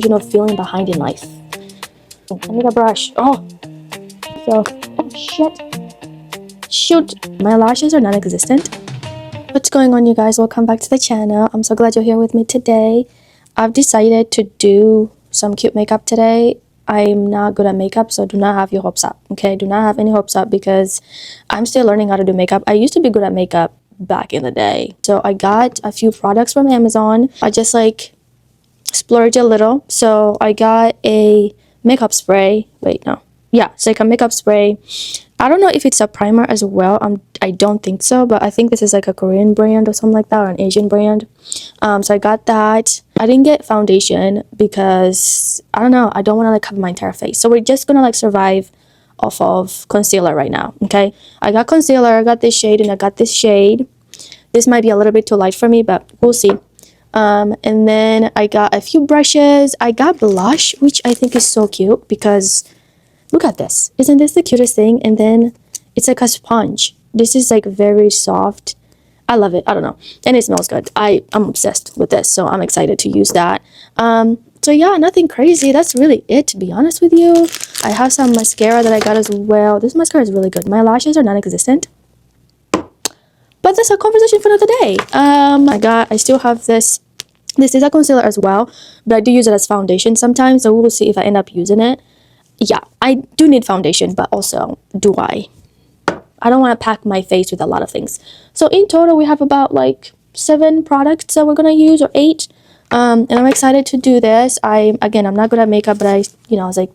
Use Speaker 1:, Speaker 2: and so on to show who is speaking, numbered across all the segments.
Speaker 1: feeling behind in life. I need a brush. Oh shit. Shoot, my lashes are non-existent. What's going on, you guys? Welcome back to the channel. I'm so glad you're here with me today. I've decided to do some cute makeup today. I'm not good at makeup, so do not have your hopes up, okay? Do not have any hopes up because I'm still learning how to do makeup. I used to be good at makeup back in the day. So I got a few products from Amazon. I just splurged a little. So I got a makeup spray. Wait, no. Yeah, it's like a makeup spray. I don't know if it's a primer as well. I don't think so, but I think this is like a Korean brand or something like that, or an Asian brand. So I got that. I didn't get foundation because I don't know. I don't want to cover my entire face. So we're just gonna survive off of concealer right now. Okay. I got concealer. I got this shade and I got this shade. This might be a little bit too light for me, but we'll see. And then I got a few brushes. I got blush, which I think is so cute because look at this. Isn't this the cutest thing? And then it's like a sponge. This is very soft. I love it. I don't know. And it smells good. I'm obsessed with this, so I'm excited to use that. So yeah, nothing crazy. That's really it, to be honest with you. I have some mascara that I got as well. This mascara is really good. My lashes are non-existent. But that's a conversation for another day. I still have this. This is a concealer as well, but I do use it as foundation sometimes, so we'll see if I end up using it. Yeah, I do need foundation, but also do I don't want to pack my face with a lot of things. So in total, we have about 7 products that we're gonna use, or 8. And I'm excited to do this. I'm not good at makeup, but I was like,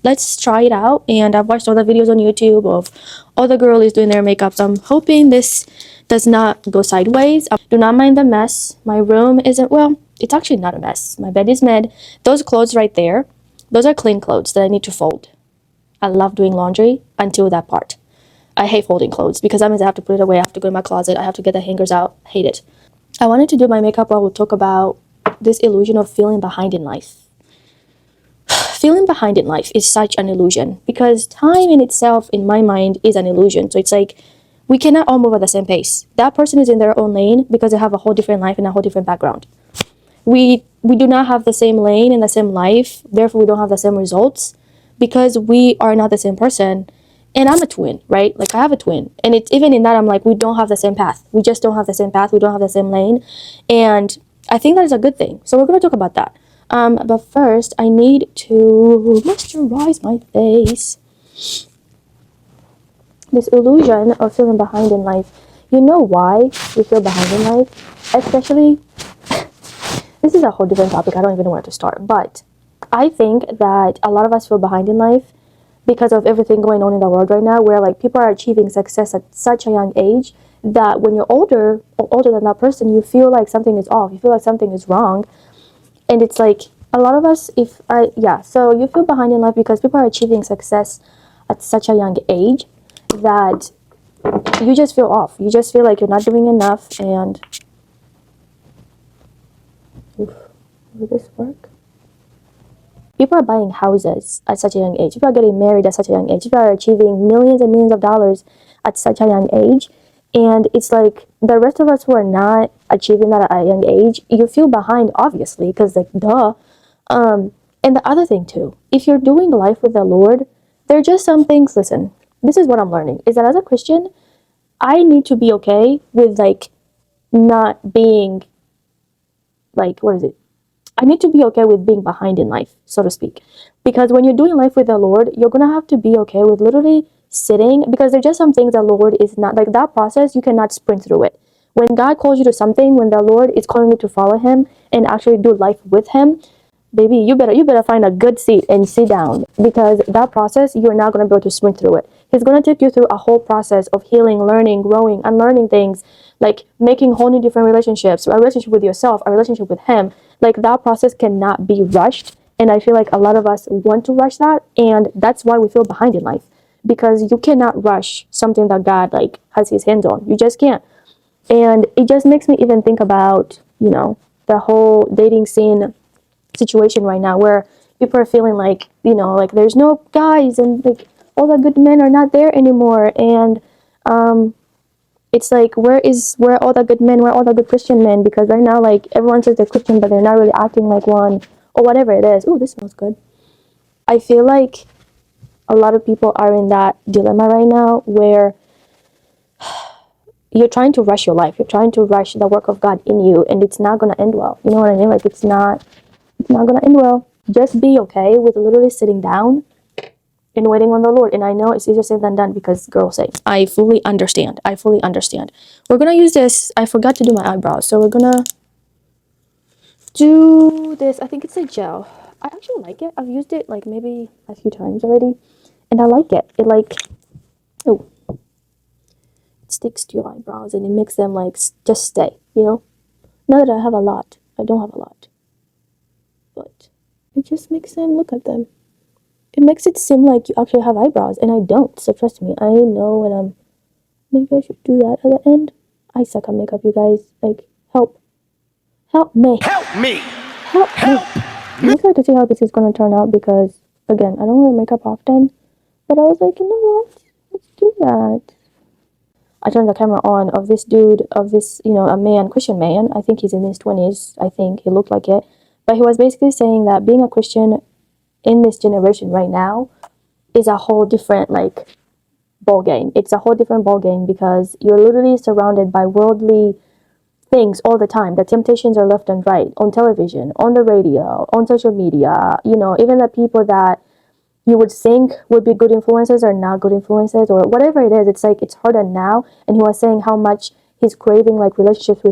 Speaker 1: let's try it out. And I've watched all the videos on YouTube of all the girlies doing their makeup. So I'm hoping this does not go sideways. Do not mind the mess. My room isn't, well, it's actually not a mess. My bed is made. Those clothes right there, those are clean clothes that I need to fold. I love doing laundry until that part. I hate folding clothes because that means I have to put it away. I have to go to my closet. I have to get the hangers out. Hate it. I wanted to do my makeup while we'll talk about this illusion of feeling behind in life. Feeling behind in life is such an illusion because time in itself, in my mind, is an illusion. So it's we cannot all move at the same pace. That person is in their own lane because they have a whole different life and a whole different background. We do not have the same lane and the same life, therefore we don't have the same results because we are not the same person. And I'm a twin, right? I have a twin, and it's even in that I'm we don't have the same path. We just don't have the same path. We don't have the same lane, and I think that is a good thing. So we're going to talk about that. But first I need to moisturize my face. This illusion of feeling behind in life. You know why we feel behind in life? Especially this is a whole different topic. I don't even know where to start. But I think that a lot of us feel behind in life because of everything going on in the world right now, where people are achieving success at such a young age that when you're older or older than that person, you feel like something is off. You feel like something is wrong. And it's a lot of us, so you feel behind in life because people are achieving success at such a young age that you just feel off. You just feel like you're not doing enough. And will this work? People are buying houses at such a young age. People are getting married at such a young age. People are achieving millions and millions of dollars at such a young age. And it's the rest of us who are not achieving that at a young age, you feel behind, obviously, because duh. And the other thing too, if you're doing life with the Lord, there are just some things, listen, this is what I'm learning, is that as a Christian, I need to be okay with not being I need to be okay with being behind in life, so to speak. Because when you're doing life with the Lord, you're going to have to be okay with literally sitting, because there's just some things the Lord is not, that process, you cannot sprint through it. When God calls you to something, when the Lord is calling you to follow Him and actually do life with Him, baby, you better find a good seat and sit down, because that process, you're not going to be able to sprint through it. He's going to take you through a whole process of healing, learning, growing, unlearning things, making whole new different relationships, a relationship with yourself, a relationship with Him. That process cannot be rushed. And I feel like a lot of us want to rush that. And that's why we feel behind in life, because you cannot rush something that God has His hands on. You just can't. And it just makes me even think about, the whole dating scene situation right now, where people are feeling there's no guys, and all the good men are not there anymore. And it's where all the good men, where all the good Christian men? Because right now everyone says they're Christian, but they're not really acting like one, or whatever it is. Ooh, this smells good. I feel like a lot of people are in that dilemma right now where you're trying to rush your life. You're trying to rush the work of God in you, and it's not gonna end well. You know what I mean? Like it's not gonna end well. Just be okay with literally sitting down and waiting on the Lord. And I know it's easier said than done because girls say, I fully understand. I fully understand. We're gonna use this. I forgot to do my eyebrows, so we're gonna do this. I think it's a gel. I actually like it. I've used it like maybe a few times already, and I like it. It like, oh, it sticks to your eyebrows and it makes them like just stay. You know. Not that I have a lot. I don't have a lot, but it just makes them look at them. It makes it seem like you actually have eyebrows, and I don't. So trust me, I know when I'm. Maybe I should do that at the end. I suck at makeup, you guys. Like, help. Help me.
Speaker 2: Help me!
Speaker 1: Help me. I'm excited to see how this is going to turn out because, again, I don't wear makeup often. But I was like, you know what? Let's do that. I turned the camera on of this dude, of this, a man, Christian man. I think he's in his 20s. I think he looked like it. But he was basically saying that being a Christian in this generation right now is a whole different, like, ball game. It's a whole different ball game because you're literally surrounded by worldly things all the time. The temptations are left and right on television, on the radio, on social media. Even the people that you would think would be good influences are not good influences, or whatever it is. It's like it's harder now. And he was saying how much he's craving like relationships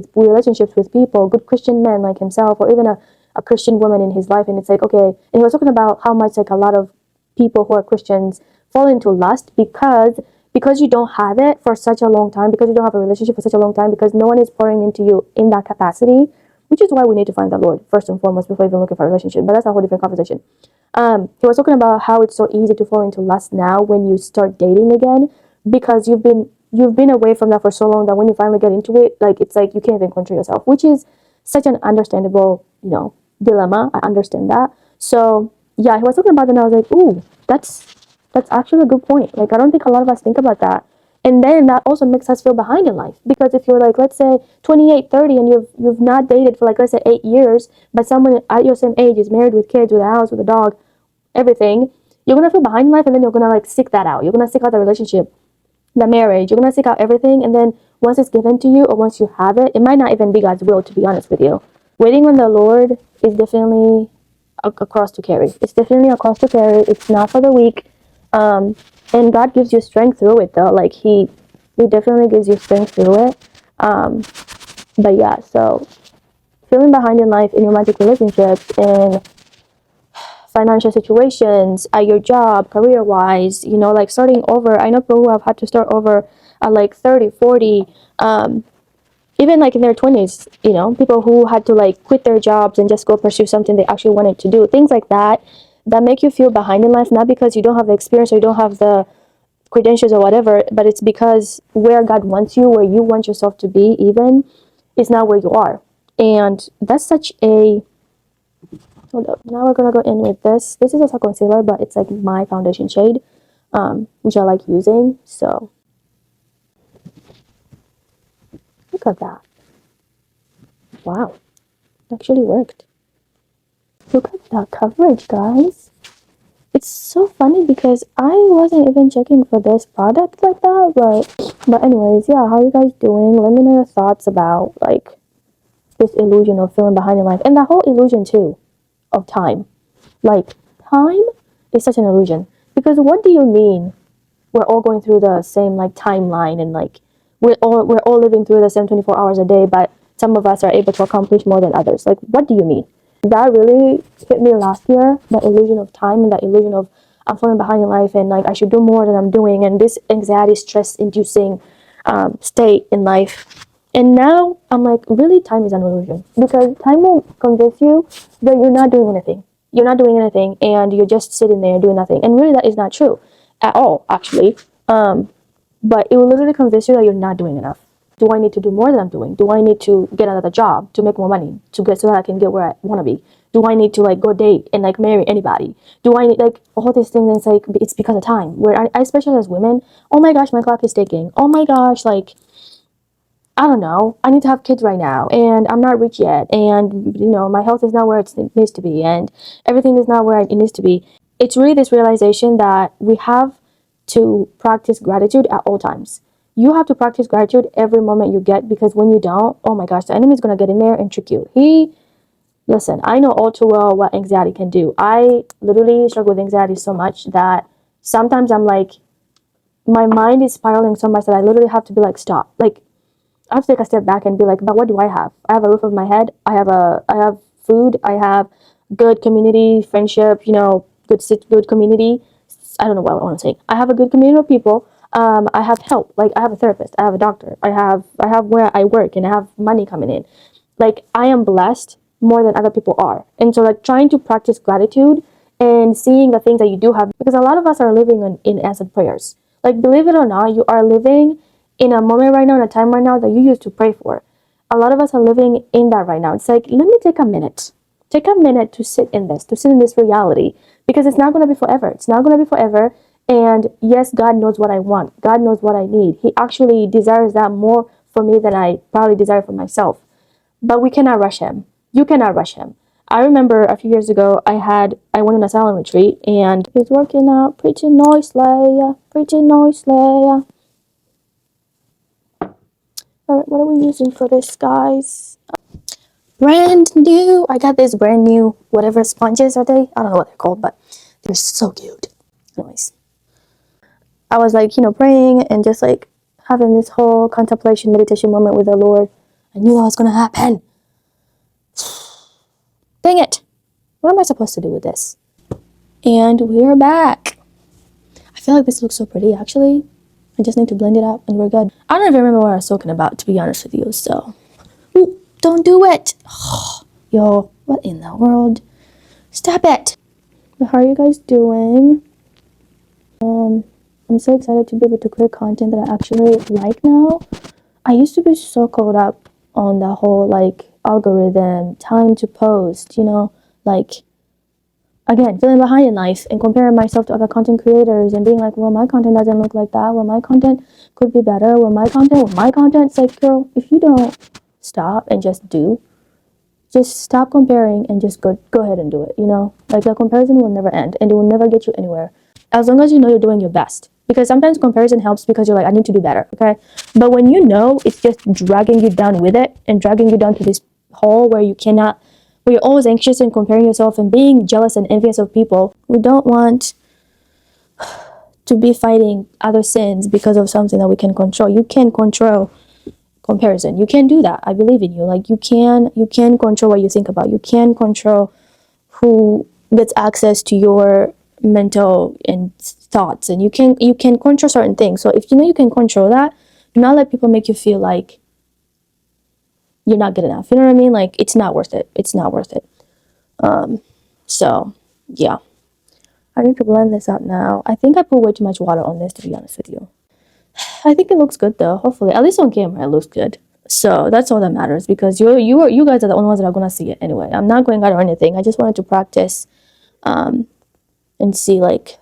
Speaker 1: with people, good Christian men like himself, or even a Christian woman in his life. And it's like, okay. And he was talking about how much like a lot of people who are Christians fall into lust because you don't have it for such a long time, because you don't have a relationship for such a long time, because no one is pouring into you in that capacity, which is why we need to find the Lord first and foremost before even looking for a relationship. But that's a whole different conversation. He was talking about how it's so easy to fall into lust now when you start dating again, because you've been away from that for so long that when you finally get into it, like it's like you can't even control yourself, which is such an understandable, dilemma. I understand that. So yeah, he was talking about it and I was like, ooh, that's actually a good point. Like I don't think a lot of us think about that. And then that also makes us feel behind in life, because if you're like, let's say 28, 30, and you've not dated for like, let's say 8 years, but someone at your same age is married with kids, with a house, with a dog, everything, you're gonna feel behind in life, and then you're gonna like seek that out. You're gonna seek out the relationship, the marriage. You're gonna seek out everything, and then once it's given to you, or once you have it, it might not even be God's will, to be honest with you. Waiting on the Lord is definitely a cross to carry. It's definitely a cross to carry. It's not for the weak. And God gives you strength through it, though. Like He definitely gives you strength through it. But yeah, so feeling behind in life, in romantic relationships, in financial situations, at your job, career-wise, like starting over. I know people who have had to start over at like 30, 40, even like in their 20s, people who had to like quit their jobs and just go pursue something they actually wanted to do. Things like that make you feel behind in life, not because you don't have the experience or you don't have the credentials or whatever, but it's because where God wants you, where you want yourself to be even, is not where you are. And that's such a... Hold up. Now we're gonna go in with this. This is also concealer, but it's like my foundation shade, which I like using. So look at that. Wow, it actually worked. Look at that coverage, guys. It's so funny because I wasn't even checking for this product like that, but anyways, yeah, how are you guys doing? Let me know your thoughts about like this illusion of feeling behind in life, and that whole illusion too of time. Like, time is such an illusion, because what do you mean we're all going through the same like timeline, and like we're all living through the same 24 hours a day, but some of us are able to accomplish more than others? Like, what do you mean? That really hit me last year, that illusion of time, and that illusion of I'm falling behind in life, and like I should do more than I'm doing, and this anxiety, stress inducing state in life. And now I'm like, really, time is an illusion, because time will convince you that you're not doing anything. You're not doing anything, and you're just sitting there doing nothing. And really, that is not true at all, actually. But it will literally convince you that you're not doing enough. Do I need to do more than I'm doing? Do I need to get another job to make more money, to get so that I can get where I want to be? Do I need to like go date and like marry anybody? Do I need like all these things? And it's like, it's because of time. Where I especially as women, oh my gosh, my clock is ticking. Oh my gosh, like I don't know, I need to have kids right now, and I'm not rich yet, and my health is not where it needs to be, and everything is not where it needs to be. It's really this realization that we have to practice gratitude at all times. You have to practice gratitude every moment you get, because when you don't, oh my gosh, the enemy is gonna get in there and trick you. Listen, I know all too well what anxiety can do. I literally struggle with anxiety so much that sometimes I'm like, my mind is spiraling so much that I literally have to be like, stop. Like, I have to take a step back and be like, but what do I have? I have a roof over my head. I have food. I have good community, friendship, good community. I don't know what I want to say. I have a good community of people. I have help. Like, I have a therapist. I have a doctor. I have where I work, and I have money coming in. Like, I am blessed more than other people are. And so, like, trying to practice gratitude and seeing the things that you do have, because a lot of us are living in answered prayers. Like, believe it or not, you are living in a moment right now, in a time right now that you used to pray for. A lot of us are living in that right now. It's like, let me take a minute. Take a minute to sit in this, reality, because it's not going to be forever. It's not going to be forever. And yes, God knows what I want. God knows what I need. He actually desires that more for me than I probably desire for myself. But we cannot rush him. You cannot rush him. I remember a few years ago, I went on a silent retreat, and he was working out pretty nicely, pretty nicely. All right, what are we using for this, guys? Brand new. I got this brand new whatever sponges are they? I don't know what they're called, but they're so cute. Anyways, I was like, praying and just like having this whole contemplation meditation moment with the Lord. I knew that was gonna happen. Dang it. What am I supposed to do with this? And we're back. I feel like this looks so pretty, actually. I just need to blend it out and we're good. I don't even remember what I was talking about, to be honest with you, so. Ooh, don't do it. Yo, what in the world? Stop it. But how are you guys doing? I'm so excited to be able to create content that I actually like now. I used to be so caught up on the whole, like, algorithm, time to post, like, again, feeling behind in life and comparing myself to other content creators and being like, well, my content doesn't look like that. Well, my content could be better. It's like, girl, if you don't stop and just stop comparing and just go ahead and do it, Like, the comparison will never end and it will never get you anywhere. As long as you know you're doing your best. Because sometimes comparison helps because you're like, I need to do better, okay? But when you know it's just dragging you down with it and dragging you down to this hole where you're always anxious and comparing yourself and being jealous and envious of people. We don't want to be fighting other sins because of something that we can control. You can control comparison. You can do that. I believe in you. Like, you can control what you think about. You can control who gets access to your mental and thoughts, and you can control certain things. So if you know you can control that, do not let people make you feel like you're not good enough. You know what I mean? Like, it's not worth it. It's not worth it. So yeah, I need to blend this out now. I think I put way too much water on this, to be honest with you. I think it looks good though. Hopefully, at least on camera, it looks good. So that's all that matters, because you guys are the only ones that are gonna see it anyway. I'm not going out or anything. I just wanted to practice, and see like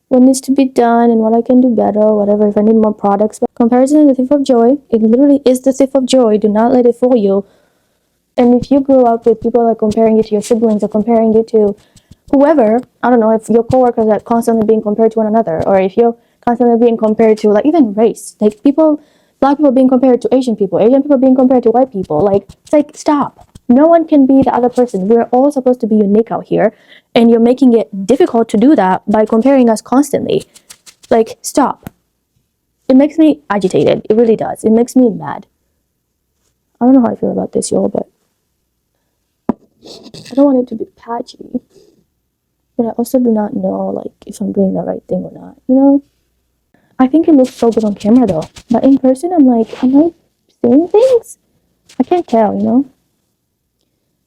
Speaker 1: what needs to be done and what I can do better, or whatever. If I need more products, but comparison is the thief of joy. It literally is the thief of joy. Do not let it fool you. And if you grew up with people like comparing you to your siblings or comparing you to whoever, I don't know, if your coworkers are constantly being compared to one another, or if you're constantly being compared to, like, even race, like black people being compared to Asian people being compared to white people, like, it's like, stop. No one can be the other person. We're all supposed to be unique out here, and you're making it difficult to do that by comparing us constantly. Like, stop. It makes me agitated. It really does. It makes me mad. I don't know how I feel about this, y'all, but I don't want it to be patchy. But I also do not know, like, if I'm doing the right thing or not, I think it looks so good on camera, though. But in person, I'm like, am I seeing things? I can't tell.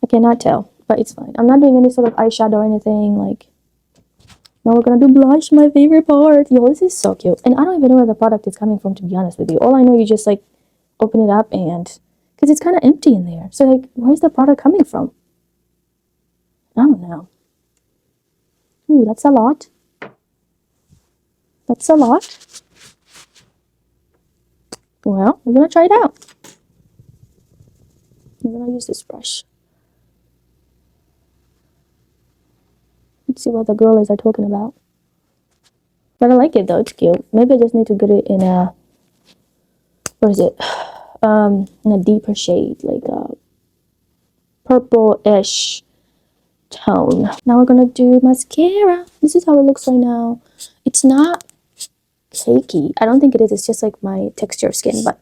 Speaker 1: I cannot tell, but it's fine. I'm not doing any sort of eyeshadow or anything, like, now we're gonna do blush, my favorite part. Yo, this is so cute. And I don't even know where the product is coming from, to be honest with you. All I know, you just, like, open it up and, because it's kind of empty in there. So, like, where's the product coming from? I don't know. Ooh, that's a lot. That's a lot. Well, we're gonna try it out. I'm gonna use this brush. Let's see what the girlies are talking about. But I like it though, it's cute. Maybe I just need to get it in a, what is it? In a deeper shade, like a purple-ish tone. Now we're gonna do mascara. This is how it looks right now. It's not cakey. I don't think it is. It's just like my texture of skin, but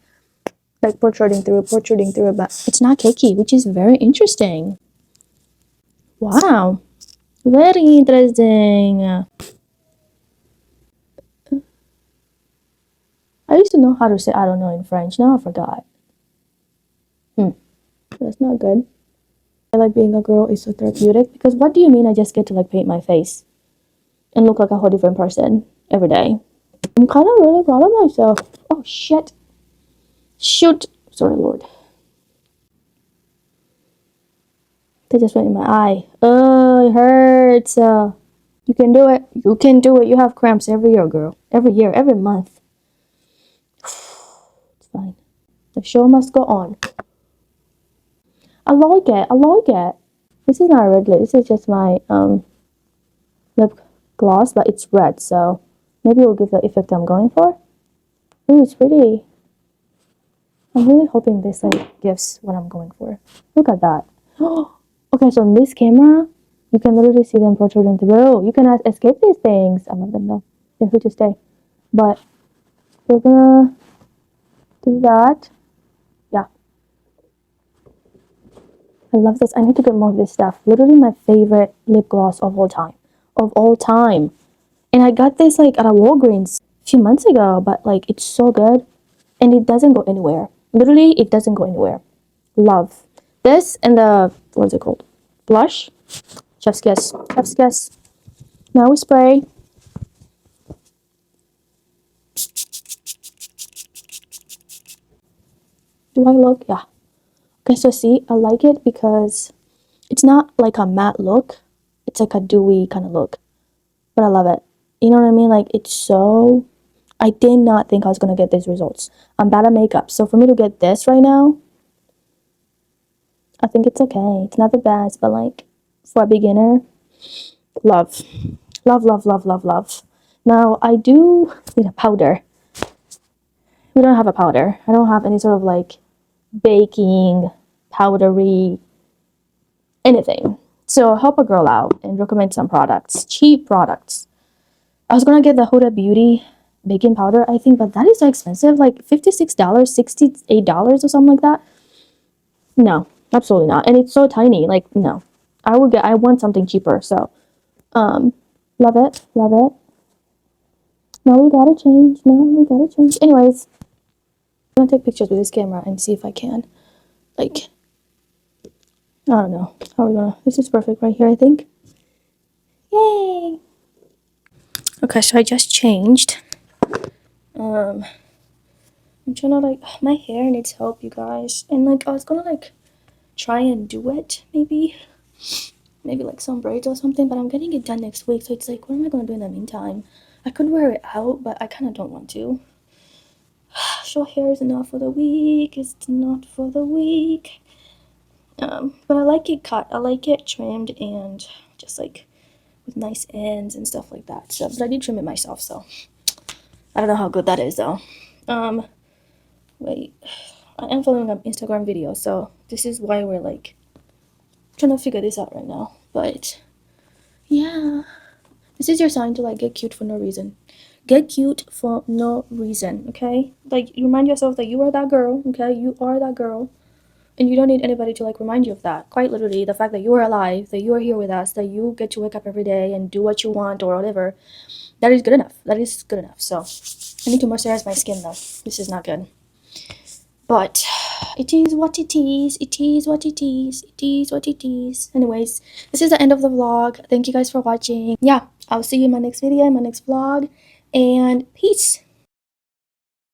Speaker 1: like protruding through, but it's not cakey, which is very interesting. Wow, very interesting. I used to know how to say I don't know in French. Now I forgot. That's not good. I like being a girl is so therapeutic because what do you mean I just get to like paint my face and look like a whole different person every day? I'm kind of really proud of myself. Oh shit. Shoot. Sorry, Lord. They just went in my eye. Oh, it hurts. You can do it. You can do it. You have cramps every year, girl. Every year, every month. It's fine. The show must go on. I like it. I like it. This is not a red lip. This is just my lip gloss, but it's red, so maybe it will give the effect I'm going for. Ooh, it's pretty. I'm really hoping this like gives what I'm going for. Look at that. Okay, so in this camera, you can literally see them protruding through. You can escape these things. I love them though. They're here to stay. But we're gonna do that. Yeah. I love this. I need to get more of this stuff. Literally my favorite lip gloss of all time. Of all time. And I got this like at a Walgreens a few months ago, but like it's so good. And it doesn't go anywhere. Literally, it doesn't go anywhere. Love. This and the, what's it called? Blush. Chef's kiss. Chef's kiss. Now we spray. Do I look? Yeah. Okay, so see, I like it because it's not like a matte look. It's like a dewy kind of look. But I love it. You know what I mean? Like, it's so... I did not think I was going to get these results. I'm bad at makeup. So for me to get this right now, I think it's okay. It's not the best, but like, for a beginner, love. Love, love, love, love, love. Now, I do need a powder. We don't have a powder. I don't have any sort of like baking, powdery, anything. So help a girl out and recommend some products. Cheap products. I was gonna get the Huda Beauty baking powder, I think, but that is so expensive. Like $56, $68 or something like that. No, absolutely not. And it's so tiny. Like, no. I want something cheaper. So, love it. Love it. No, we gotta change. No, we gotta change. Anyways, I'm gonna take pictures with this camera and see if I can, like, I don't know. How are we gonna, this is perfect right here, I think. Yay! Okay, so I just changed. I'm trying to, like, my hair needs help, you guys. And, like, I was gonna, like, try and do it, maybe like some braids or something, but I'm getting it done next week, so it's like, what am I gonna do in the meantime? I could wear it out, but I kind of don't want to. Short hair is not for the weak. It's not for the weak. But I like it cut. I like it trimmed and just like with nice ends and stuff like that. So, but I did trim it myself, so I don't know how good that is though. Wait, I am following up Instagram video, so this is why we're like trying to figure this out right now. But yeah, this is your sign to like get cute for no reason. Get cute for no reason, okay? Like, you remind yourself that you are that girl, okay? You are that girl. And you don't need anybody to like remind you of that. Quite literally, the fact that you are alive, that you are here with us, that you get to wake up every day and do what you want or whatever, that is good enough. That is good enough. So I need to moisturize my skin though. This is not good. But it is what it is. It is what it is. It is what it is. Anyways, this is the end of the vlog. Thank you guys for watching. Yeah, I'll see you in my next video, in my next vlog. And peace.